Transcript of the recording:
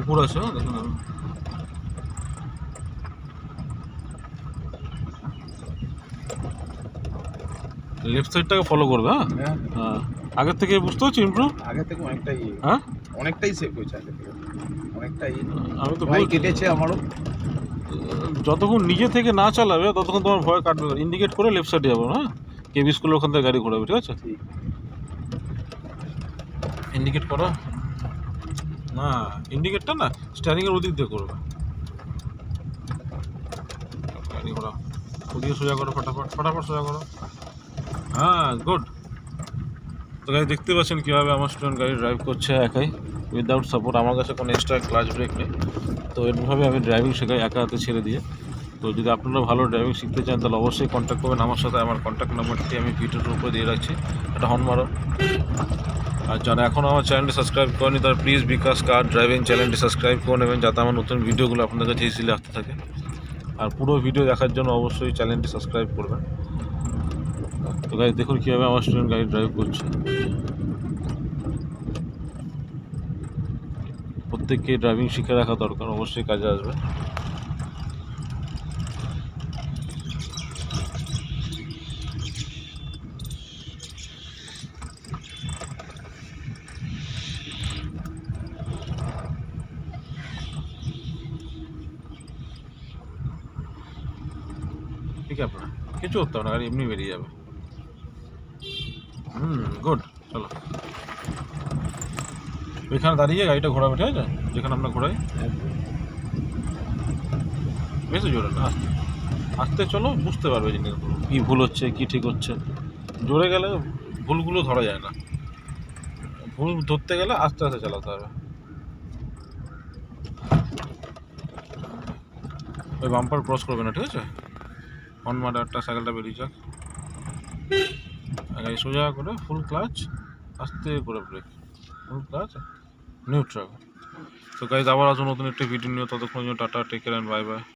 পুকুর আছে, দেখুন লেফট সাইডটাকে ফলো করবে। হ্যাঁ হ্যাঁ, আগের থেকে বুঝতে পারছি ইমপ্রুভ, আগে থেকে অনেকটাই হ্যাঁ অনেকটাই সেভ হয়েছে আগে থেকে, অনেকটাই। আমি তো ভয় বলছি, কেটেছে আমারও। যতক্ষণ নিজে থেকে না চালাবে ততক্ষণ তোমার ভয় কাটবে। ইন্ডিকেট করে লেফট সাইডে যাবো না, কেবি স্কুলের ওখান থেকে গাড়ি ঘোরাবে, ঠিক আছে? ঠিক। ইন্ডিকেট করো না, ইন্ডিকেটটা না স্টিয়ারিংয়ের ওদিক দিয়ে করবে। গাড়ি ঘোরাও, ওদিকে সোজা করো, ফটাফট ফটাফট সোজা করো। হ্যাঁ গুড। তো গাড়ি দেখতে পাচ্ছেন কীভাবে আমার স্টুডেন্ট গাড়ি ড্রাইভ করছে একাই, উইদাউট সাপোর্ট। আমার কাছে কোনো এক্সট্রা ক্লাচ ব্রেক নেই। তো এরভাবে আমি ড্রাইভিং শেখাই একা হাতে ছেড়ে দিয়ে। তো যদি আপনারা ভালো ড্রাইভিং শিখতে চান তাহলে অবশ্যই কন্ট্যাক্ট করবেন আমার সাথে। আমার কন্ট্যাক্ট নাম্বারটি আমি ভিডিওর উপরে দিয়ে রাখছি, একটা হর্ন মারো। আর যারা এখনও আমার চ্যানেলটি সাবস্ক্রাইব করেনি তারা প্লিজ বিকাশ কার ড্রাইভিং চ্যানেলটি সাবস্ক্রাইব করে নেবেন, যাতে আমার নতুন ভিডিওগুলো আপনাদের কাছে ইজিলি আসতে থাকে। আর পুরো ভিডিও দেখার জন্য অবশ্যই চ্যানেলটি সাবস্ক্রাইব করবেন। তো গাড়ি দেখুন কীভাবে আমার স্টুডেন্ট গাড়ি ড্রাইভ করছে। প্রত্যেককে ড্রাইভিং শিখে রাখা দরকার, অবশ্যই কাজে আসবে। ঠিক আছে, আপনার কিছু করতে হবে না, গাড়ি এমনি বেরিয়ে যাবে। গুড। চলো ওইখানে দাঁড়িয়ে গাড়িটা ঘোরাবে, ঠিক আছে? যেখানে আমরা ঘোরাই, বেশি জোরে না, আস্তে আস্তে চলো, বুঝতে পারবে জিনিসগুলো কী ভুল হচ্ছে কী ঠিক হচ্ছে। জোরে গেলে ভুলগুলো ধরা যায় না, ভুল ধরতে গেলে আস্তে আস্তে চালাতে হবে। ওই বাম্পার ক্রস করবে না, ঠিক আছে? হর্ন মারে একটা, সাইকেলটা বেরিয়ে যাক। গাড়ি সোজা করে ফুল ক্লাচ, আস্তে করে ব্রেক, ফুল ক্লাচ, নিউট্রাল। তো গাইজ আবার আসুন নতুন একটা ভিডিও নিয়ে, ততক্ষণ tata, take care and bye by.